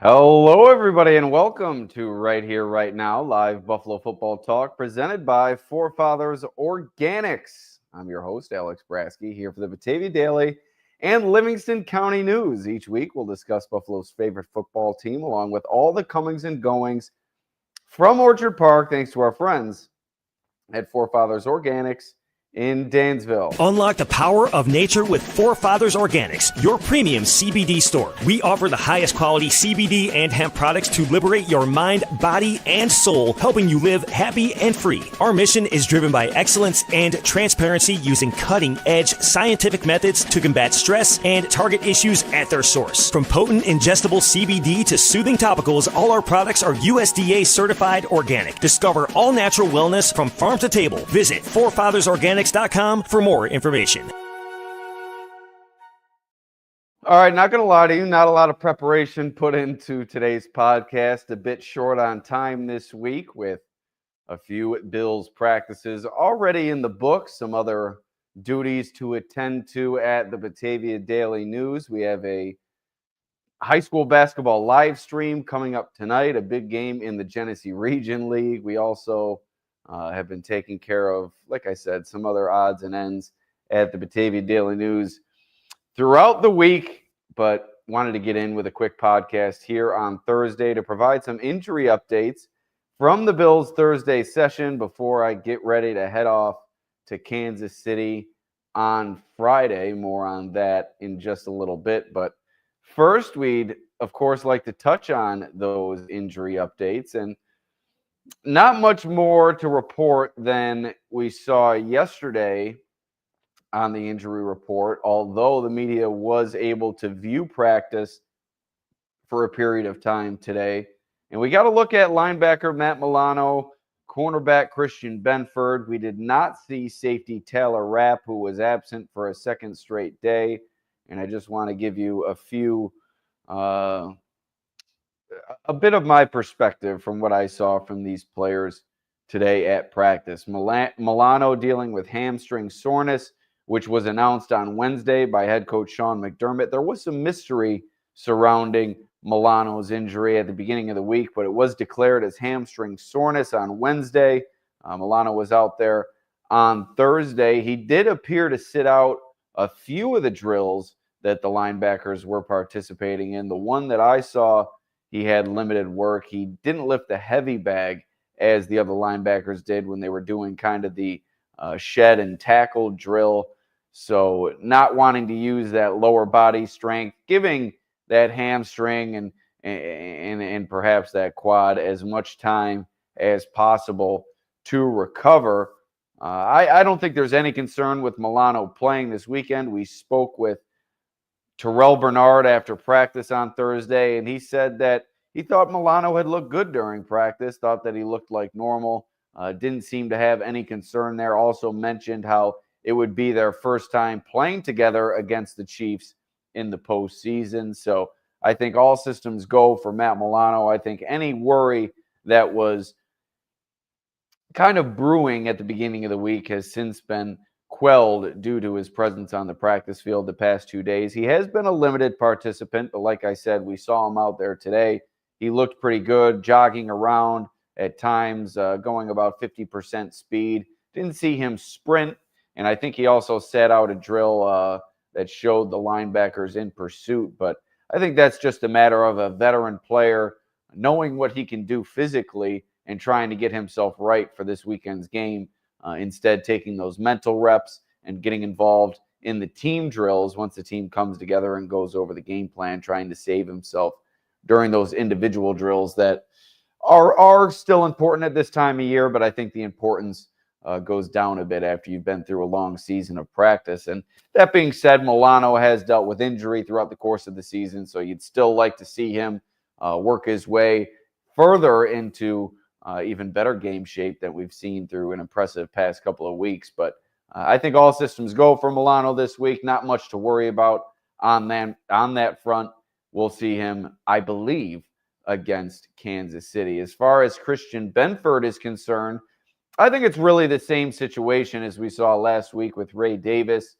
Hello, everybody, and welcome to Right Here, Right Now, live Buffalo football talk presented by Forefathers Organics. I'm your host, Alex Brasky, here for the Batavia Daily and Livingston County News. Each week, we'll discuss Buffalo's favorite football team, along with all the comings and goings from Orchard Park, thanks to our friends at Forefathers Organics in Dansville. Unlock the power of nature with Forefathers Organics, your premium CBD store. We offer the highest quality CBD and hemp products to liberate your mind, body, and soul, helping you live happy and free. Our mission is driven by excellence and transparency using cutting-edge scientific methods to combat stress and target issues at their source. From potent ingestible CBD to soothing topicals, all our products are USDA certified organic. Discover all natural wellness from farm to table. Visit forefathersorganics.com for more information. All right, not going to lie to you, not a lot of preparation put into today's podcast. A bit short on time this week with a few Bills practices already in the books, some other duties to attend to at the Batavia Daily News. We have a high school basketball live stream coming up tonight, a big game in the Genesee Region League. We also have been taking care of, like I said, some other odds and ends at the Batavia Daily News throughout the week, but wanted to get in with a quick podcast here on Thursday to provide some injury updates from the Bills Thursday session before I get ready to head off to Kansas City on Friday. More on that in just a little bit. But first, we'd, of course, like to touch on those injury updates. And not much more to report than we saw yesterday on the injury report, although the media was able to view practice for a period of time today. And we got to look at linebacker Matt Milano, cornerback Christian Benford. We did not see safety Taylor Rapp, who was absent for a second straight day. And I just want to give you a bit of my perspective from what I saw from these players today at practice. Milano dealing with hamstring soreness, which was announced on Wednesday by head coach Sean McDermott. There was some mystery surrounding Milano's injury at the beginning of the week, but it was declared as hamstring soreness on Wednesday. Milano was out there on Thursday. He did appear to sit out a few of the drills that the linebackers were participating in. The one that I saw, he had limited work. He didn't lift the heavy bag as the other linebackers did when they were doing kind of the shed and tackle drill. So not wanting to use that lower body strength, giving that hamstring and perhaps that quad as much time as possible to recover. I don't think there's any concern with Milano playing this weekend. We spoke with Terrell Bernard after practice on Thursday, and he said that he thought Milano had looked good during practice, thought that he looked like normal, didn't seem to have any concern there. Also mentioned how it would be their first time playing together against the Chiefs in the postseason. So I think all systems go for Matt Milano. I think any worry that was kind of brewing at the beginning of the week has since been quelled due to his presence on the practice field the past 2 days. He has been a limited participant, but like I said, we saw him out there today. He looked pretty good, jogging around at times, going about 50% speed. Didn't see him sprint, and I think he also sat out a drill that showed the linebackers in pursuit. But I think that's just a matter of a veteran player knowing what he can do physically and trying to get himself right for this weekend's game. Instead, taking those mental reps and getting involved in the team drills once the team comes together and goes over the game plan, trying to save himself during those individual drills that are still important at this time of year, but I think the importance goes down a bit after you've been through a long season of practice. And that being said, Milano has dealt with injury throughout the course of the season, so you'd still like to see him work his way further into even better game shape that we've seen through an impressive past couple of weeks. But I think all systems go for Milano this week. Not much to worry about on that front. We'll see him, I believe, against Kansas City. As far as Christian Benford is concerned, I think it's really the same situation as we saw last week with Ray Davis.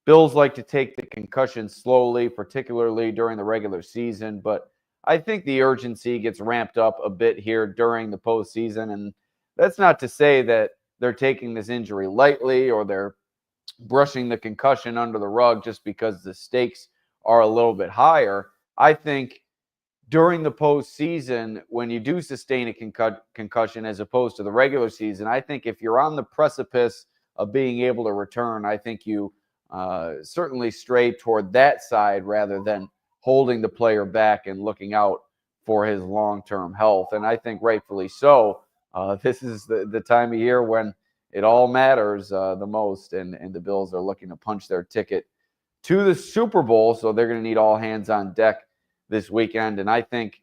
Bills like to take the concussion slowly, particularly during the regular season, but I think the urgency gets ramped up a bit here during the postseason. And that's not to say that they're taking this injury lightly or they're brushing the concussion under the rug just because the stakes are a little bit higher. I think during the postseason, when you do sustain a concussion as opposed to the regular season, I think if you're on the precipice of being able to return, I think you certainly stray toward that side rather than holding the player back and looking out for his long-term health. And I think rightfully so. This is the time of year when it all matters the most, and the Bills are looking to punch their ticket to the Super Bowl, so they're going to need all hands on deck this weekend. And I think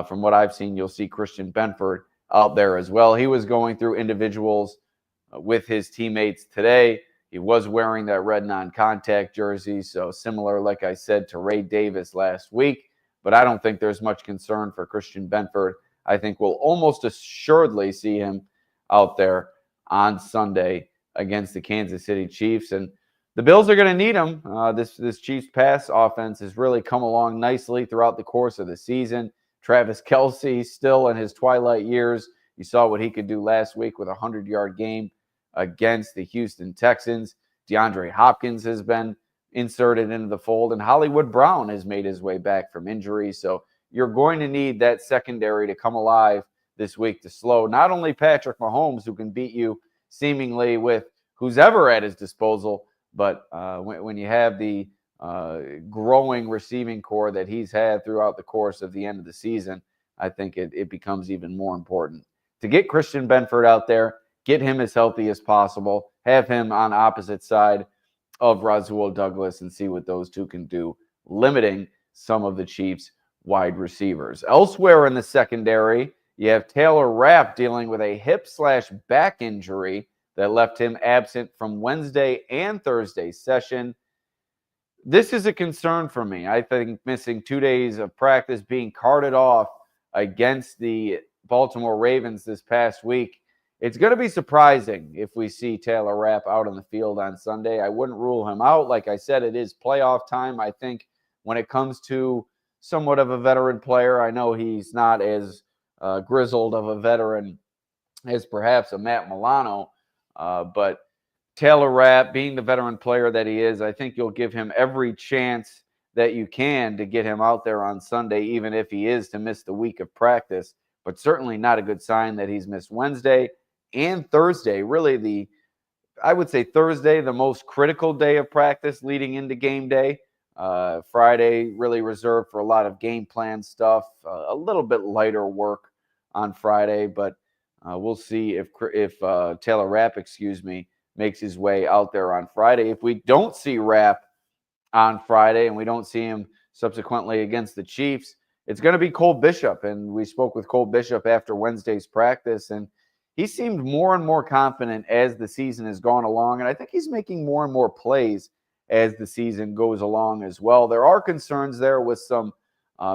from what I've seen, you'll see Christian Benford out there as well. He was going through individuals with his teammates today. He was wearing that red non-contact jersey, so similar, like I said, to Ray Davis last week. But I don't think there's much concern for Christian Benford. I think we'll almost assuredly see him out there on Sunday against the Kansas City Chiefs. And the Bills are going to need him. This Chiefs pass offense has really come along nicely throughout the course of the season. Travis Kelce still in his twilight years. You saw what he could do last week with a 100-yard game against the Houston Texans. DeAndre Hopkins has been inserted into the fold, and Hollywood Brown has made his way back from injury. So you're going to need that secondary to come alive this week to slow not only Patrick Mahomes, who can beat you seemingly with who's ever at his disposal, but when you have the growing receiving core that he's had throughout the course of the end of the season, I think it becomes even more important to get Christian Benford out there, get him as healthy as possible, have him on opposite side of Rasul Douglas, and see what those two can do, limiting some of the Chiefs' wide receivers. Elsewhere in the secondary, you have Taylor Rapp dealing with a hip/back injury that left him absent from Wednesday and Thursday's session. This is a concern for me. I think missing 2 days of practice, being carted off against the Baltimore Ravens this past week, it's going to be surprising if we see Taylor Rapp out on the field on Sunday. I wouldn't rule him out. Like I said, it is playoff time. I think when it comes to somewhat of a veteran player, I know he's not as grizzled of a veteran as perhaps a Matt Milano, but Taylor Rapp, being the veteran player that he is, I think you'll give him every chance that you can to get him out there on Sunday, even if he is to miss the week of practice. But certainly not a good sign that he's missed Wednesday and Thursday. Really, I would say Thursday, the most critical day of practice leading into game day. Friday, really reserved for a lot of game plan stuff. A little bit lighter work on Friday, but we'll see if Taylor Rapp, makes his way out there on Friday. If we don't see Rapp on Friday and we don't see him subsequently against the Chiefs, it's going to be Cole Bishop. And we spoke with Cole Bishop after Wednesday's practice, and he seemed more and more confident as the season has gone along. And I think he's making more and more plays as the season goes along as well. There are concerns there with some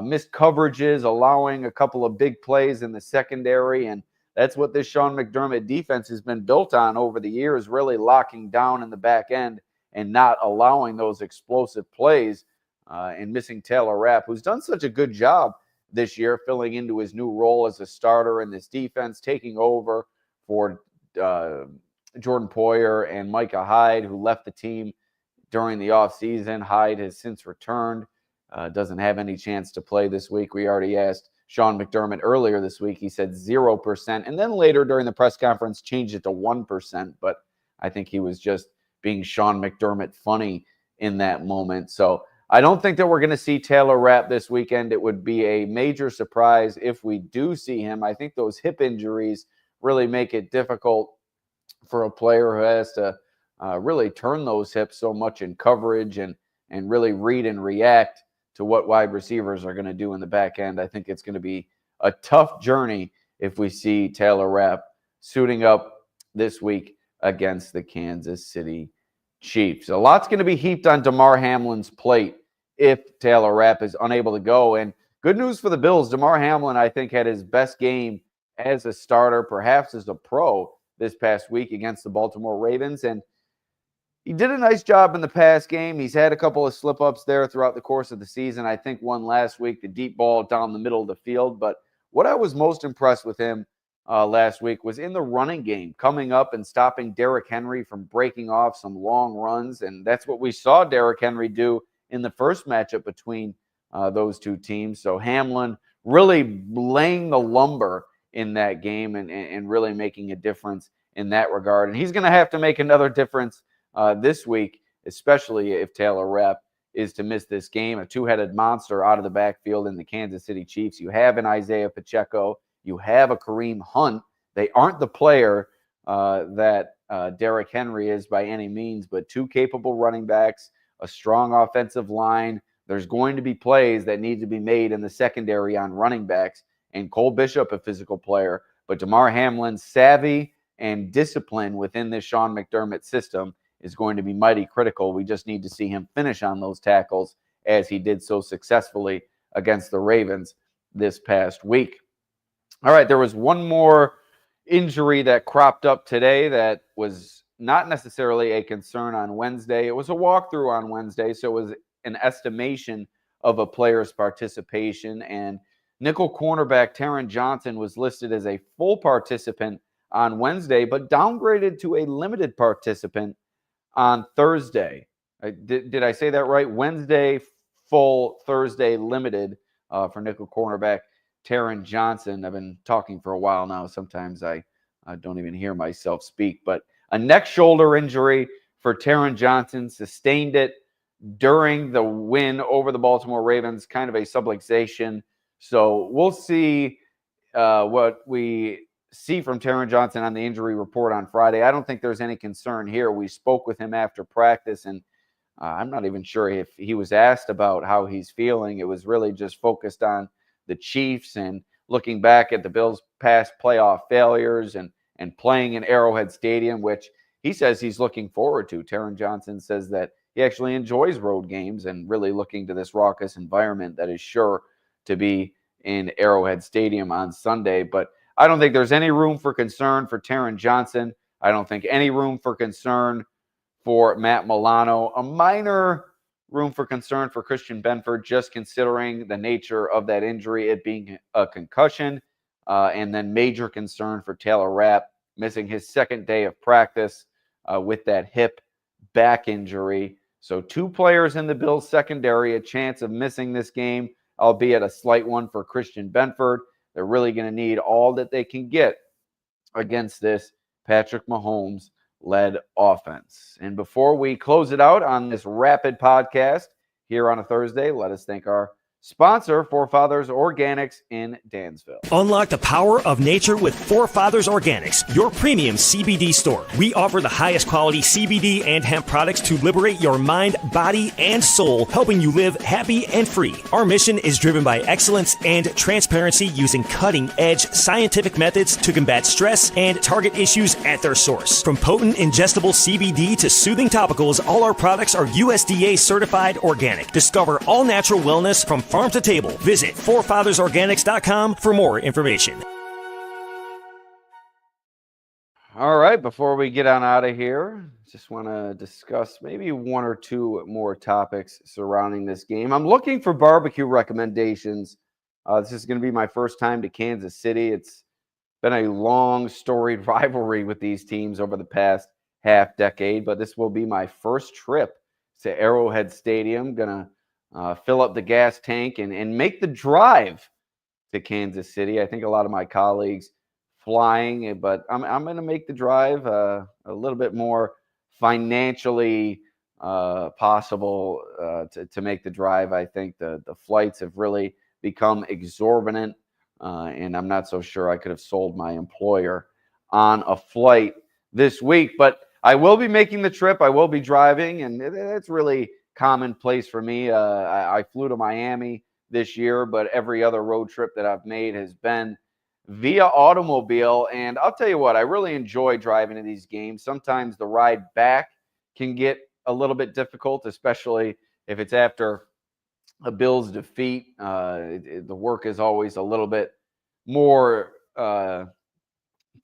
missed coverages, allowing a couple of big plays in the secondary, and that's what this Sean McDermott defense has been built on over the years, really locking down in the back end and not allowing those explosive plays and missing Taylor Rapp, who's done such a good job this year filling into his new role as a starter in this defense, taking over for Jordan Poyer and Micah Hyde, who left the team during the offseason. Hyde has since returned, doesn't have any chance to play this week. We already asked Sean McDermott earlier this week. He said 0%, and then later during the press conference changed it to 1%, but I think he was just being Sean McDermott funny in that moment. So I don't think that we're going to see Taylor Rapp this weekend. It would be a major surprise if we do see him. I think those hip injuries really make it difficult for a player who has to really turn those hips so much in coverage and really read and react to what wide receivers are going to do in the back end. I think it's going to be a tough journey if we see Taylor Rapp suiting up this week against the Kansas City Chiefs. A lot's going to be heaped on Damar Hamlin's plate if Taylor Rapp is unable to go. And good news for the Bills, Damar Hamlin, I think, had his best game as a starter, perhaps as a pro, this past week against the Baltimore Ravens. And he did a nice job in the pass game. He's had a couple of slip-ups there throughout the course of the season. I think one last week, the deep ball down the middle of the field. But what I was most impressed with him last week was in the running game, coming up and stopping Derrick Henry from breaking off some long runs. And that's what we saw Derrick Henry do in the first matchup between those two teams. So Hamlin really laying the lumber in that game and really making a difference in that regard. And he's going to have to make another difference this week, especially if Taylor Rapp is to miss this game. A two-headed monster out of the backfield in the Kansas City Chiefs. You have an Isaiah Pacheco. You have a Kareem Hunt. They aren't the player that Derrick Henry is by any means, but two capable running backs, a strong offensive line. There's going to be plays that need to be made in the secondary on running backs, and Cole Bishop, a physical player, but Damar Hamlin's savvy and discipline within this Sean McDermott system is going to be mighty critical. We just need to see him finish on those tackles as he did so successfully against the Ravens this past week. All right, there was one more injury that cropped up today that was not necessarily a concern on Wednesday. It was a walkthrough on Wednesday, so it was an estimation of a player's participation. And nickel cornerback Taron Johnson was listed as a full participant on Wednesday, but downgraded to a limited participant on Thursday. Did I say that right? Wednesday full, Thursday limited for nickel cornerback Taron Johnson. I've been talking for a while now. Sometimes I don't even hear myself speak, but a neck shoulder injury for Taron Johnson, sustained it during the win over the Baltimore Ravens, kind of a subluxation. So we'll see what we see from Taron Johnson on the injury report on Friday. I don't think there's any concern here. We spoke with him after practice, and I'm not even sure if he was asked about how he's feeling. It was really just focused on the Chiefs and looking back at the Bills' past playoff failures and playing in Arrowhead Stadium, which he says he's looking forward to. Taron Johnson says that he actually enjoys road games and really looking to this raucous environment that is sure to be in Arrowhead Stadium on Sunday. But I don't think there's any room for concern for Taron Johnson. I don't think any room for concern for Matt Milano. A minor room for concern for Christian Benford, just considering the nature of that injury, it being a concussion, and then major concern for Taylor Rapp, missing his second day of practice with that hip back injury. So two players in the Bills secondary, a chance of missing this game, albeit a slight one for Christian Benford. They're really going to need all that they can get against this Patrick Mahomes-led offense. And before we close it out on this rapid podcast here on a Thursday, let us thank our sponsor, Forefathers Organics in Dansville. Unlock the power of nature with Forefathers Organics, your premium CBD store. We offer the highest quality CBD and hemp products to liberate your mind, body, and soul, helping you live happy and free. Our mission is driven by excellence and transparency, using cutting-edge scientific methods to combat stress and target issues at their source. From potent ingestible CBD to soothing topicals, all our products are USDA certified organic. Discover all natural wellness from farm to table. Visit forefathersorganics.com for more information. All right, before we get on out of here, just want to discuss maybe one or two more topics surrounding this game. I'm looking for barbecue recommendations. This is going to be my first time to Kansas City. It's been a long, storied rivalry with these teams over the past half decade, but this will be my first trip to Arrowhead Stadium. Gonna fill up the gas tank and make the drive to Kansas City. I think a lot of my colleagues flying, but I'm going to make the drive a little bit more financially possible to make the drive. I think the flights have really become exorbitant, and I'm not so sure I could have sold my employer on a flight this week, but I will be making the trip. I will be driving, and it's really commonplace for me. I flew to Miami this year, but every other road trip that I've made has been via automobile. And I'll tell you what, I really enjoy driving to these games. Sometimes the ride back can get a little bit difficult, especially if it's after a Bills defeat. The work is always a little bit more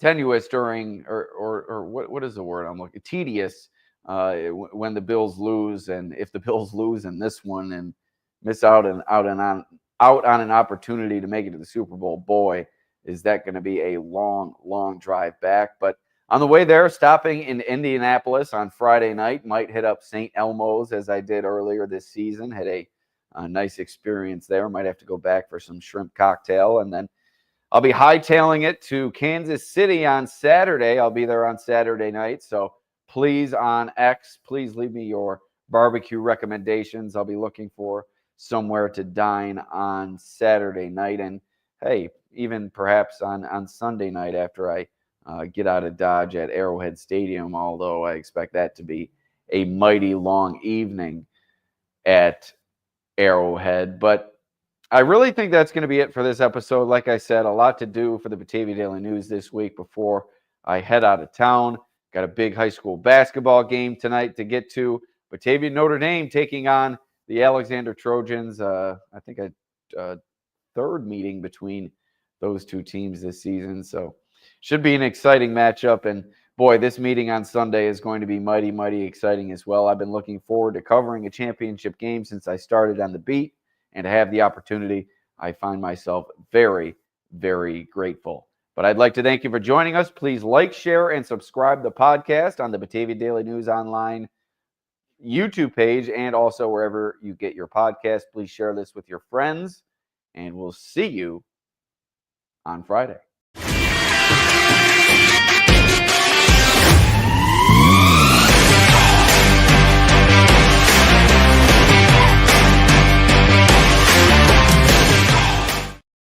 tenuous during, or what is the word I'm looking? Tedious when the Bills lose, and if the Bills lose in this one and miss out on an opportunity to make it to the Super Bowl, boy, is that going to be a long, long drive back. But on the way there, stopping in Indianapolis on Friday night, might hit up St. Elmo's as I did earlier this season. Had a nice experience there. Might have to go back for some shrimp cocktail. And then I'll be hightailing it to Kansas City on Saturday. I'll be there on Saturday night. So please, on X, please leave me your barbecue recommendations. I'll be looking for somewhere to dine on Saturday night. And hey, even perhaps on Sunday night after I get out of Dodge at Arrowhead Stadium, although I expect that to be a mighty long evening at Arrowhead. But I really think that's going to be it for this episode. Like I said, a lot to do for the Batavia Daily News this week before I head out of town. Got a big high school basketball game tonight to get to. Batavia Notre Dame taking on the Alexander Trojans. I think a third meeting between those two teams this season. So should be an exciting matchup. And boy, this meeting on Sunday is going to be mighty, mighty exciting as well. I've been looking forward to covering a championship game since I started on the beat. And to have the opportunity, I find myself very, very grateful. But I'd like to thank you for joining us. Please like, share, and subscribe the podcast on the Batavia Daily News Online YouTube page and also wherever you get your podcast. Please share this with your friends, and we'll see you on Friday.